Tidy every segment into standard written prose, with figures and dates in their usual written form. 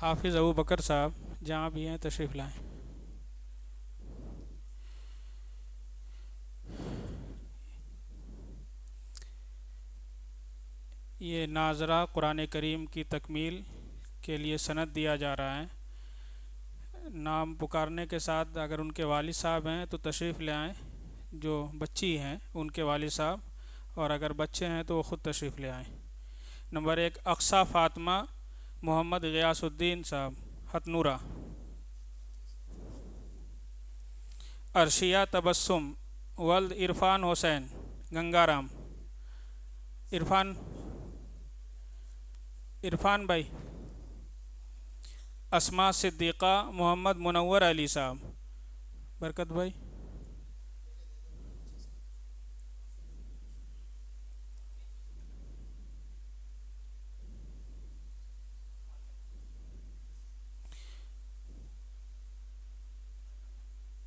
हाफिज़ अबू बकर साहब जहाँ भी हैं तशरीफ़ लाएँ। ये नाजरा कुरान करीम की तकमील के लिए सनद दिया जा रहा है। नाम पुकारने के साथ अगर उनके वालिद साहब हैं तो तशरीफ़ ले आएँ, जो बच्ची हैं उनके वालिद साहब, और अगर बच्चे हैं तो वो ख़ुद तशरीफ़ ले आएँ। नंबर एक, अक्सा फ़ातिमा मोहम्मद गियासुद्दीन साहब हथनूरा। अर्शिया तबस्सुम वल्द इरफान हुसैन गंगाराम। इरफान, इरफान भाई। अस्मा सिद्दीक़ा मोहम्मद मुनव्वर अली साहब। बरकत भाई।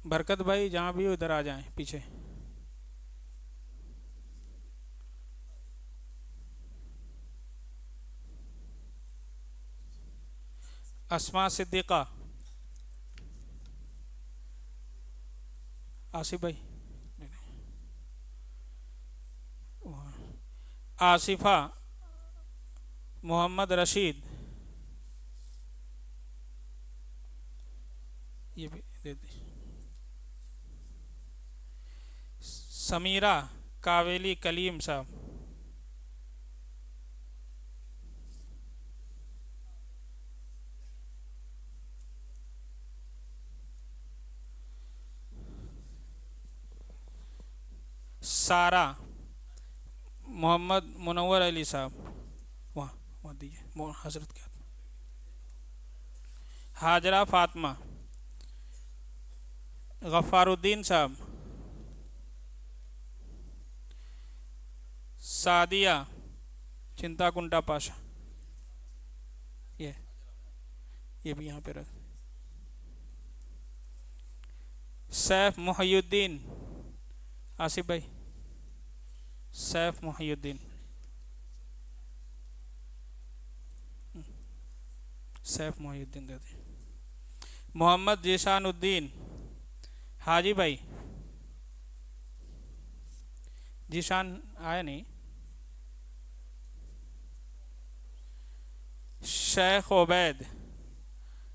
बरकत भाई जहाँ भी हो इधर आ जाएं पीछे। अस्मा सिद्दीक़ा। आसिफ भाई। आसिफा मोहम्मद रशीद। ये भी दे दी। समीरा कावेली कलीम साहब। सारा मोहम्मद मुनव्वर अली साहब। वहाँ वहाँ दीजिए हजरत के हाथ। हाजरा फातिमा। गफ़ारुद्दीन साहब। सादिया चिंता कुंटा पाशा। ये ये भी यहाँ पे रख। सैफ मुहयुद्दीन। आसिफ भाई। सैफ मुहयुद्दीन। सैफ मुहयुद्दीन दे दी। मोहम्मद जीशानुद्दीन। हाजी भाई। जीशान आया नहीं। शेख ओबैद।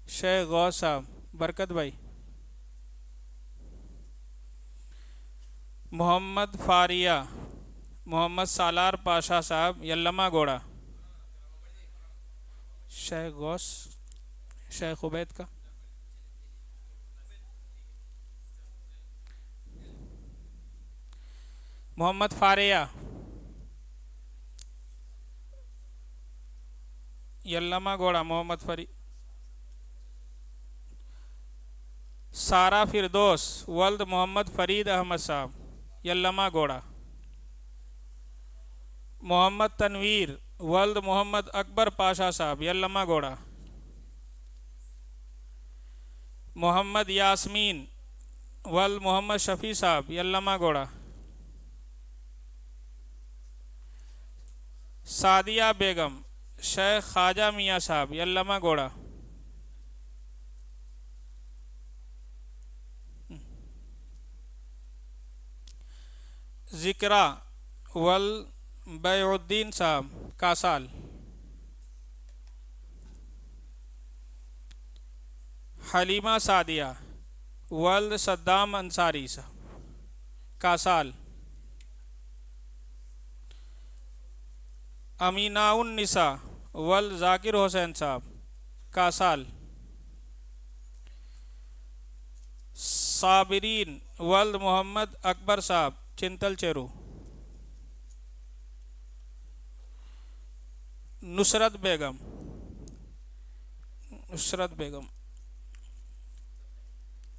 शेख गौस साहब। बरकत भाई। मोहम्मद फारिया मोहम्मद सालार पाशा साहब यल्लमा गोड़ा। शेख गौस। शेख उबैद का। मोहम्मद फारिया यल्लमा गोड़ा। मोहम्मद फरी। सारा फिरदोस वल्द मोहम्मद फरीद अहमद साहब यल्लमा गोड़ा। मोहम्मद तनवीर वल्द मोहम्मद अकबर पाशा साहब यल्लमा गोड़ा। मोहम्मद यास्मीन वल्द मोहम्मद शफ़ी साहब यल्लमा गोड़ा। सादिया बेगम शेख ख्वाजा मियाँ साहब यल्लमा गोड़ा। ज़िक्रा वल बैउद्दीन साहब कासाल। हलीमा सादिया वल्द सद्दाम अंसारी साहब कासाल। अमीनाउन निसा वल्द जाकिर हुसैन साहब कासाल। साबिरीन वल्द मोहम्मद अकबर साहब चिंतल चेरू। नुसरत बेगम। नुसरत बेगम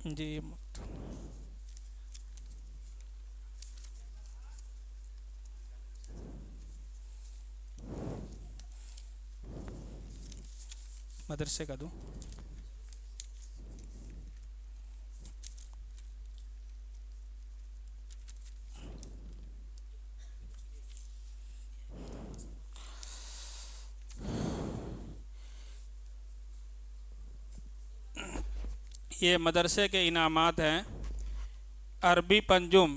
जी। मदरसे का दूँ। ये मदरसे के इनामात हैं। अरबी पंजुम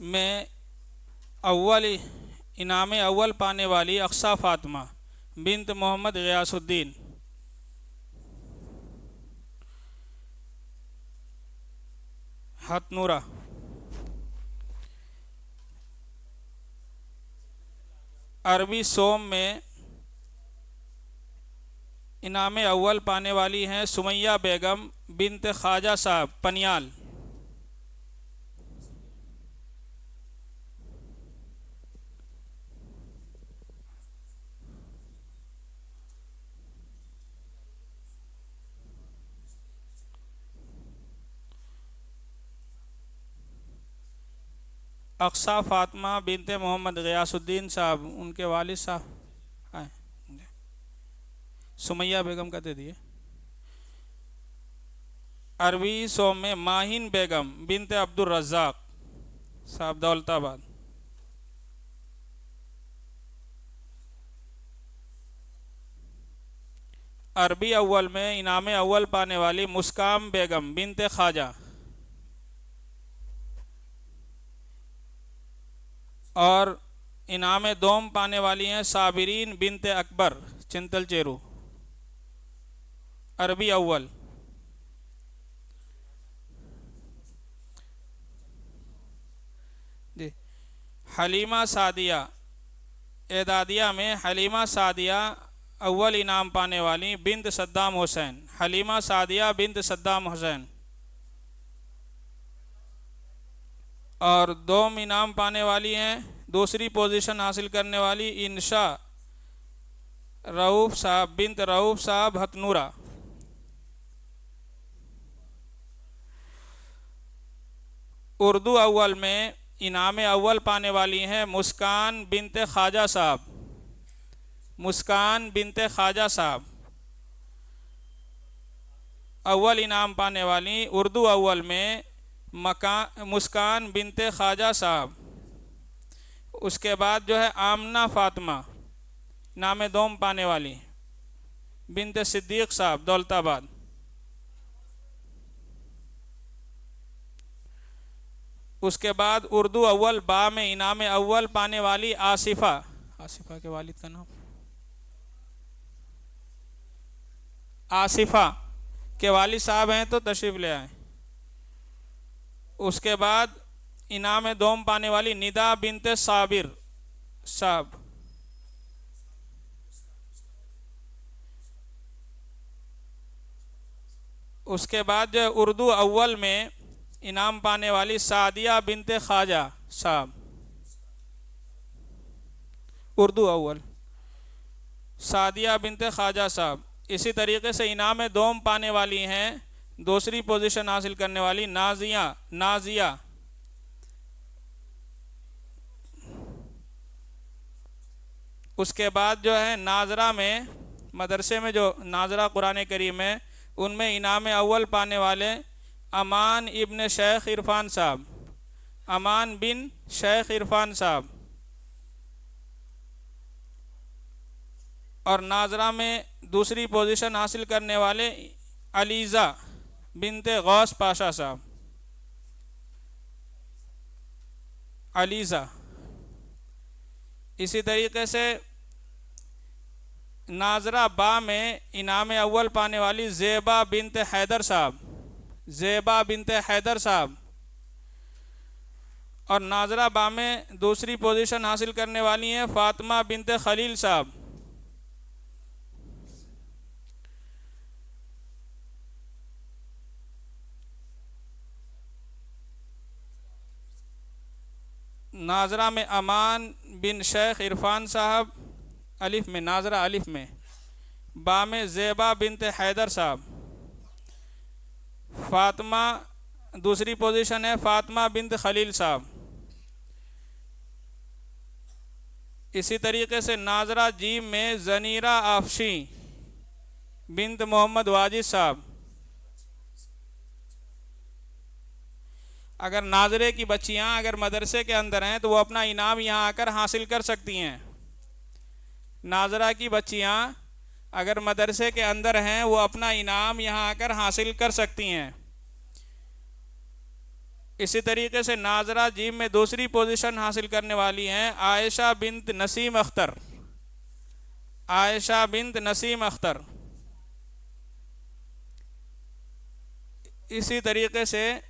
में अव्वल इनाम अव्वल पाने वाली अक्सा फ़ातिमा बिन्त मोहम्मद ग़ियासुद्दीन। हथनूरा। अरबी सोम में इनाम अव्वल पाने वाली हैं सुमैया बेगम बिन्त ख्वाजा साहब पनियाल। अक्सा फ़ातिमा बिन्त मोहम्मद ग़ियासुद्दीन साहब, उनके वालिद साहब आए। सुमैया बेगम का दे दिए। अरबी सोम में माहिन बेगम बिन्त अब्दुल रज़्ज़ाक़ साहब दौलताबाद। अरबी अव्वल में इनाम अव्वल पाने वाली मुस्काम बेगम बिन्त ख्वाजा और इनाम दोम पाने वाली हैं साबिरीन बिन्त अकबर चिंतल चेरू। अरबी अव्वल। जी। हलीमा सादिया एदादिया में हलीमा सादिया अव्वल इनाम पाने वाली बिन्त सद्दाम हुसैन। हलीमा सादिया बिन्त सद्दाम हुसैन। और दोम इनाम पाने वाली हैं दूसरी पोजीशन हासिल करने वाली इंशा रऊफ़ साहब बिन्त रऊफ़ साहब हथनूरा। उर्दू अव्वल में इनाम अव्वल पाने वाली हैं मुस्कान बिन्त ख्वाजा साहब। मुस्कान बिन्त ख्वाजा साहब अव्वल इनाम पाने वाली उर्दू अव्वल में मुस्कान बिन्त ख्वाजा साहब। उसके बाद जो है आमना फ़ातिमा नाम दोम पाने वाली बिन्त सिद्दीक़ साहब दौलताबाद। उसके बाद उर्दू अव्वल बा में इनाम अव्वल पाने वाली आसिफ़ा। आसिफ़ा के वालिद का नाम आसिफ़ा के वालिद साहब हैं तो तशरीफ़ ले आए। उसके बाद इनाम दोम पाने वाली निदा बिन्त साबिर साहब। उसके बाद जो उर्दू अव्वल में इनाम पाने वाली सादिया बिन्त ख्वाजा साहब। उर्दू अव्वल सादिया बिन्त ख्वाजा साहब। इसी तरीके से इनाम दोम पाने वाली हैं दूसरी पोजीशन हासिल करने वाली नाजिया। उसके बाद जो है नाजरा में मदरसे में जो नाजरा कुरान करीम है उनमें इनाम अव्वल पाने वाले अमान इब्न शेख इरफान साहब। अमान बिन शेख इरफान साहब। और नाजरा में दूसरी पोजीशन हासिल करने वाले अलीज़ा बिन्त गौस पाशा साहब। अलीज़ा। इसी तरीके से नाजरा बा में इनाम अव्वल पाने वाली ज़ेबा बिन्त हैदर साहब। ज़ेबा बिन्त हैदर साहब। और नाजरा बा में दूसरी पोजीशन हासिल करने वाली हैं फ़ातिमा बिन्त खलील साहब। नाजरा में अमान बिन शेख इरफान साहब अलिफ में, नाजरा अलिफ में। बा में ज़ेबा बिन्त हैदर साहब। फ़ातिमा दूसरी पोजीशन है फ़ातिमा बिन्त खलील साहब। इसी तरीके से नाजरा जीम में ज़नीरा आफशी बिन्त मोहम्मद वाजिद साहब। अगर नाजरे की बच्चियां अगर मदरसे के अंदर हैं तो वो अपना इनाम यहाँ आकर हासिल कर सकती हैं। नाजरा की बच्चियां अगर मदरसे के अंदर हैं वो अपना इनाम यहाँ आकर हासिल कर सकती हैं। इसी तरीके से नाजरा जिम में दूसरी पोजीशन हासिल करने वाली हैं आयशा बिन्त नसीम अख्तर। आयशा बिन्त नसीम अख्तर। इसी तरीके से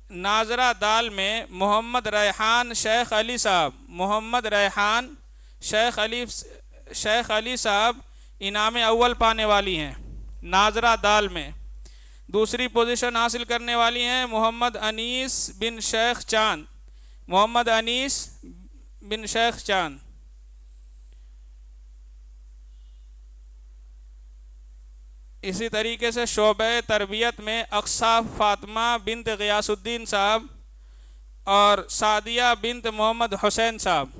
नाजरा दाल में मोहम्मद रेहान शेख अली साहब, मोहम्मद रेहान शेख अली साहब इनाम अव्वल पाने वाली हैं नाजरा दाल में। दूसरी पोजीशन हासिल करने वाली हैं मोहम्मद अनीस बिन शेख चांद, मोहम्मद अनीस बिन शेख चांद। इसी तरीके से शोबे तरबियत में अक्सा फातिमा बिन्त गियासुद्दीन साहब और सादिया बिन्त मोहम्मद हुसैन साहब।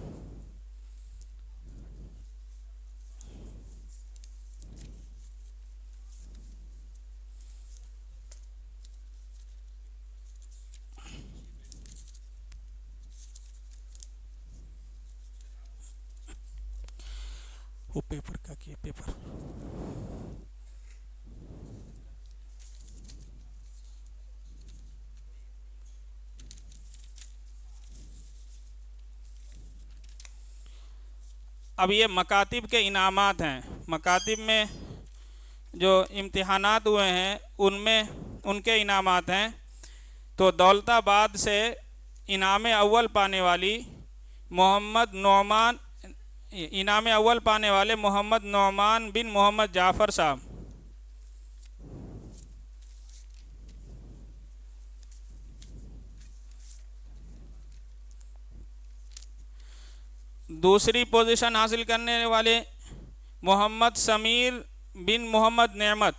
वो पेपर का किया पेपर। अब ये मकातिब के इनामात हैं। मकातिब में जो इम्तिहानात हुए हैं उनमें उनके इनामात हैं। तो दौलताबाद से इनाम अव्वल पाने वाली मोहम्मद नौमान, इनाम अव्वल पाने वाले मोहम्मद नौमान बिन मोहम्मद जाफ़र साहब। दूसरी पोजीशन हासिल करने वाले मोहम्मद समीर बिन मोहम्मद नेमत,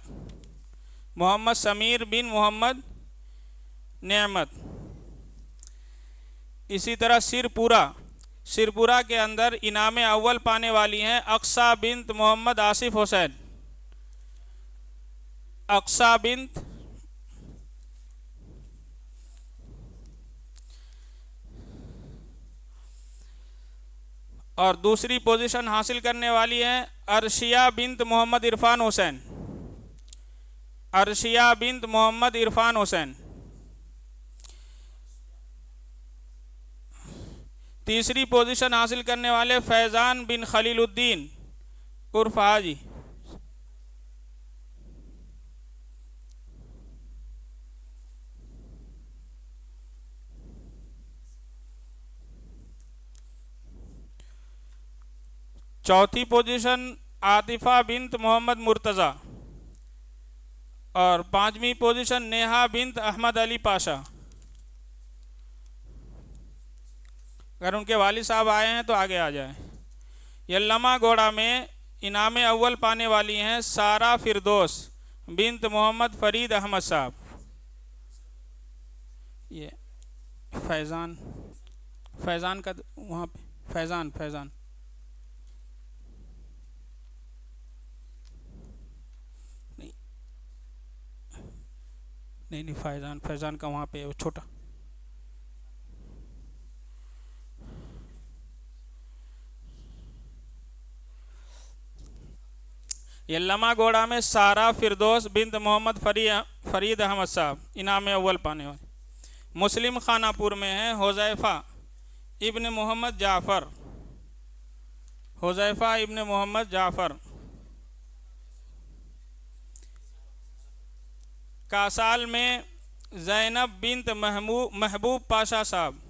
मोहम्मद समीर बिन मोहम्मद नेमत। इसी तरह सिरपुरा के अंदर इनाम अव्वल पाने वाली हैं अक्सा बिन्त मोहम्मद आसिफ हुसैन, अक्सा बिन्त और दूसरी पोजीशन हासिल करने वाली हैं अर्शिया बिन्त मोहम्मद इरफान हुसैन, अर्शिया बिन्त मोहम्मद इरफान हुसैन। तीसरी पोजीशन हासिल करने वाले फैज़ान बिन खलीलुद्दीन उर्फ हाजी। चौथी पोजीशन आतिफा बिन्त मोहम्मद मुर्तज़ा और पांचवी पोजीशन नेहा बिन्त अहमद अली पाशा। अगर उनके वालिद साहब आए हैं तो आगे आ जाए। यल्लमा गोड़ा में इनाम अव्वल पाने वाली हैं सारा फिरदौस बिन्त मोहम्मद फरीद अहमद साहब। ये फैज़ान का वहाँ पे फैज़ान नहीं फैज़ान का वहाँ पे वो छोटा। यल्लमा गोड़ा में सारा फिरदौस बिन्त मोहम्मद फरीद अहमद साहब इनाम अव्वल पाने वाले। मुस्लिम खानापुर में है हुज़ैफ़ा इब्न मोहम्मद जाफ़र, हुज़ैफ़ा इब्न मोहम्मद जाफ़र। कासाल में ज़ैनब बिन्त महबूब पाशा साहब,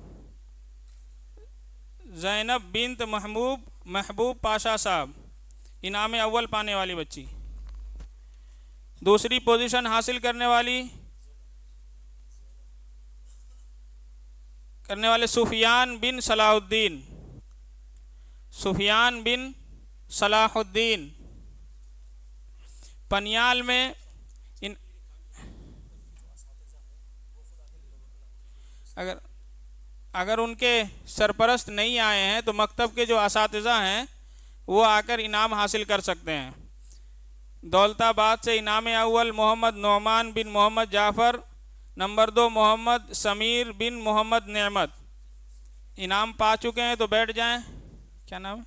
ज़ैनब बिन्त महबूब पाशा साहब इनाम अव्वल पाने वाली बच्ची। दूसरी पोजीशन हासिल करने वाले सुफियान बिन सलाहुद्दीन। पनियाल में अगर उनके सरपरस्त नहीं आए हैं तो मकतब के जो असातिज़ा हैं वो आकर इनाम हासिल कर सकते हैं। दौलताबाद से इनाम अव्वल मोहम्मद नौमान बिन मोहम्मद जाफ़र, नंबर 2 मोहम्मद समीर बिन मोहम्मद नेमत इनाम पा चुके हैं। तो बैठ जाएं। क्या नाम है?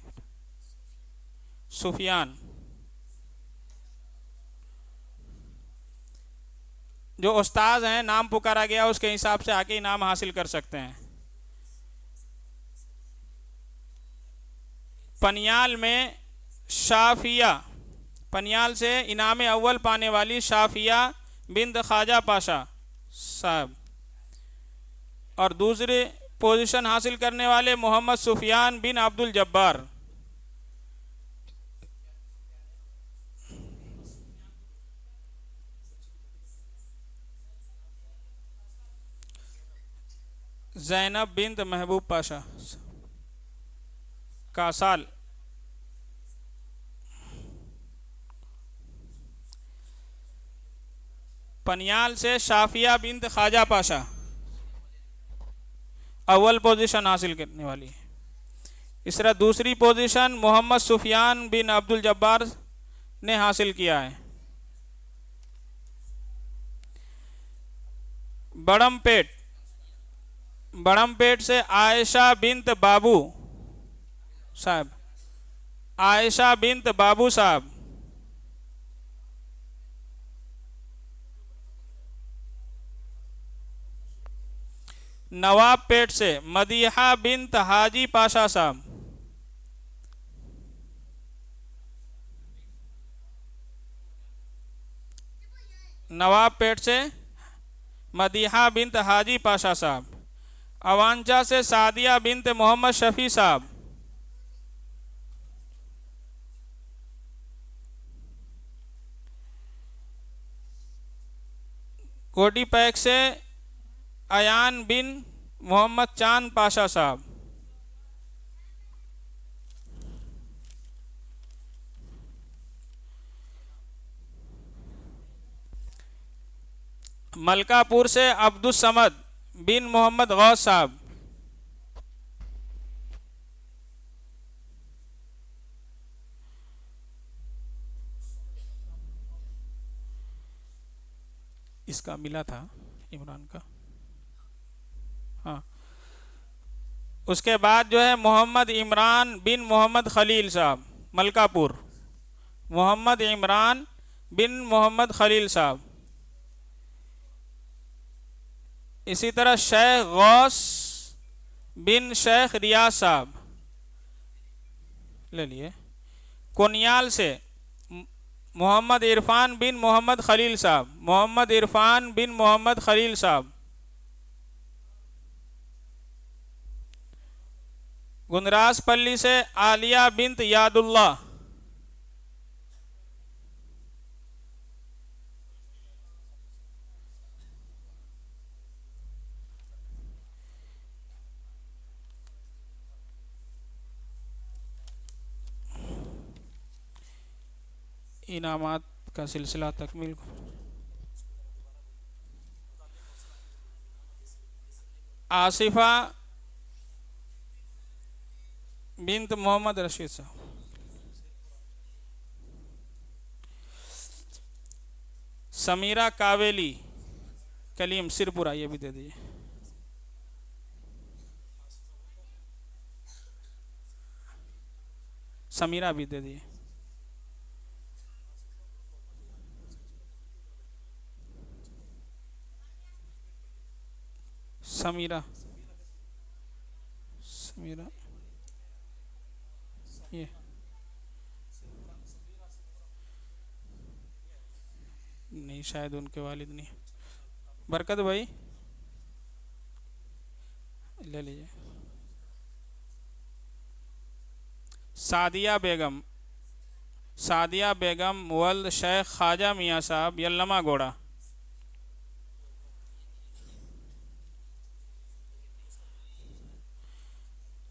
सुफियान। जो उस्ताद हैं, नाम पुकारा गया उसके हिसाब से आके इनाम हासिल कर सकते हैं। पनियाल में शाफिया, पनियाल से इनाम अव्वल पाने वाली शाफिया बिन्त ख्वाजा पाशा साहब, और दूसरे पोजीशन हासिल करने वाले मोहम्मद सुफियान बिन अब्दुल जब्बार। जैनब बिन्त महबूब पाशा कासाल। पनियाल से शाफिया बिन्त ख्वाजा पाशा अव्वल पोजीशन हासिल करने वाली है। इस तरह दूसरी पोजीशन मोहम्मद सुफियान बिन अब्दुल जब्बार ने हासिल किया है। बड़मपेट, बड़मपेट से आयशा बिन्त बाबू साहब, आयशा बिन्त बाबू साहब। नवाबपेट से मदीहा बिन्त हाजी पाशा साहब। नवाबपेट से मदीहा बिन्त हाजी पाशा साहब। अवांचा से सादिया बिन्त मोहम्मद शफी साहब। कोटी पैक से अयान बिन मोहम्मद चांद पाशा साहब। मलकापुर से अब्दुल समद बिन मोहम्मद गौस साहब। इसका मिला था इमरान का। हाँ, उसके बाद जो है मोहम्मद इमरान बिन मोहम्मद खलील साहब मलकापुर। मोहम्मद इमरान बिन मोहम्मद खलील साहब। इसी तरह शेख गौस बिन शेख रियाज साहब ले लिए। कोनियाल से मोहम्मद इरफान बिन मोहम्मद खलील साहब। मोहम्मद इरफान बिन मोहम्मद खलील साहब। गुंदरासपल्ली से आलिया बिन्त यादुल्लाह। इनामात का सिलसिला तकमील। आसिफा बिन्त मोहम्मद रशीद साहब। समीरा कावेली कलीम सिरपुरा, ये भी दे दीजिए। समीरा भी दे दिए। समीरा, समीरा ये नहीं, शायद उनके वालिद नहीं। बरकत भाई ले लीजिए। सादिया बेगम, सादिया बेगम वल्द शेख ख्वाजा मियाँ साहब यल्लमा गोड़ा।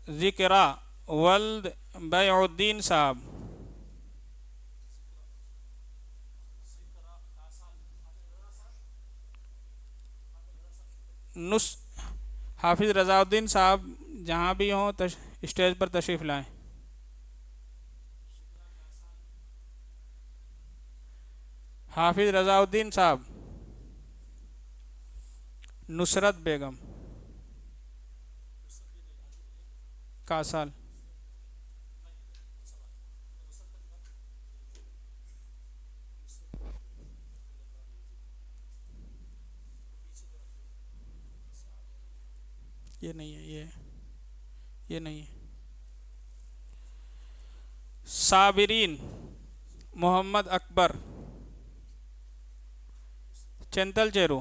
जिक्रा वल्द बैउद्दीन साहब। नुस हाफिज़ रज़ाउद्दीन साहब जहाँ भी हों स्टेज पर तशरीफ़ लाएं। हाफिज़ रज़ाउद्दीन साहब। नुसरत बेगम कासाल। ये नहीं है, ये नहीं है। साबिरीन, मोहम्मद अकबर, चंतल चेरू।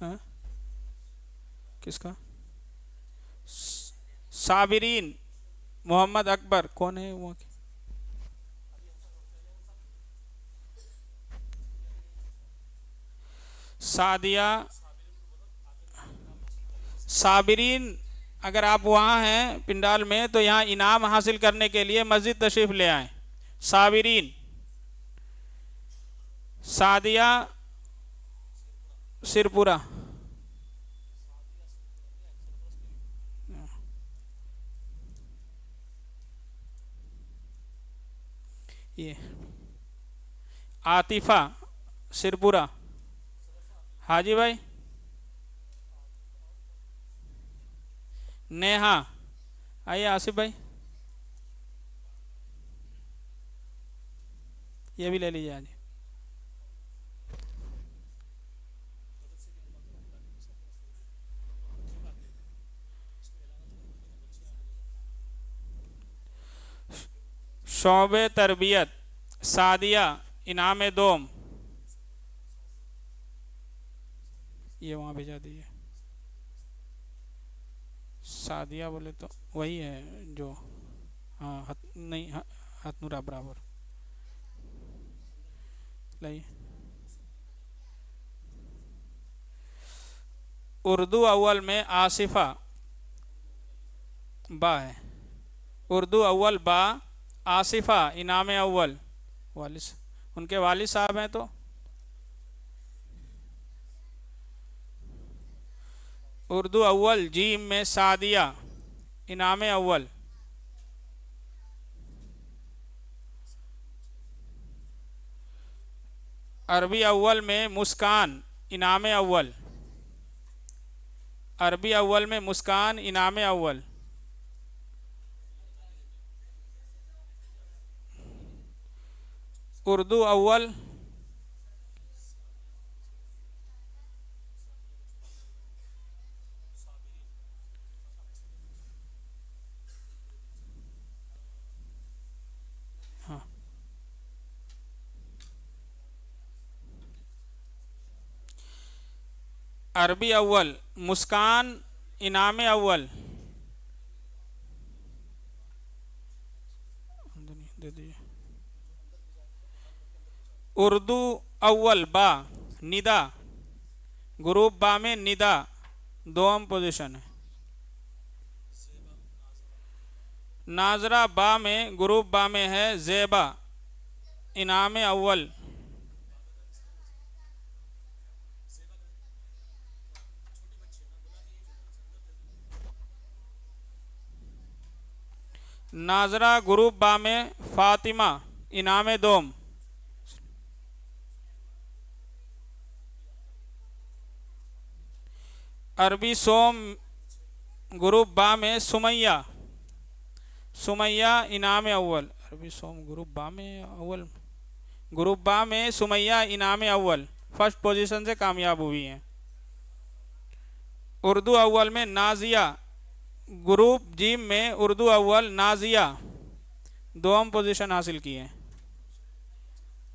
हाँ, किसका? साबिरीन, मोहम्मद अकबर कौन है वो? सादिया, साबिरीन। अगर आप वहाँ हैं पिंडाल में तो यहाँ इनाम हासिल करने के लिए मस्जिद तशरीफ ले आए। साबिरीन, सादिया सिरपुरा। ये आतिफा सिरपुरा। हाजी भाई। नेहा, आइए आसिफ भाई, ये भी ले लीजिए आज। शौबे तरबियत, सादिया इनाम दोम। ये वहाँ भेजा दीजिए। सादिया बोले तो वही है जो, हाँ नहीं हाँ, हथनुरा बराबर। लाइए। उर्दू अव्वल में आसिफा बा है। उर्दू अव्वल बा, आसिफा इनाम अव्वल। वालिस, उनके वालिद साहब हैं तो। उर्दू अव्वल जीम में सादिया इनाम अव्वल। अरबी अव्वल में मुस्कान इनाम अव्वल। अरबी अव्वल में मुस्कान इनाम अव्वल। उर्दू अव्वल, हाँ अरबी अव्वल मुस्कान इनाम अव्वल। दे दीजिए। उर्दू अव्वल बा निदा, ग्रुप बा में निदा दोम पोजीशन है। नाजरा बा में ग्रुप बा में है जेबा इनाम अव्वल। नाजरा ग्रुप बा में फातिमा इनाम दोम। अरबी सोम ग्रुप बा में सुमैया, सुमैया इनाम अव्वल। अरबी सोम ग्रुप बा में अव्वल, ग्रुप बा में सुमैया इनाम अव्वल, फर्स्ट पोजीशन से कामयाब हुई हैं। उर्दू अव्वल में नाजिया, ग्रुप जीम में उर्दू अव्वल नाजिया दोम पोजीशन हासिल की है।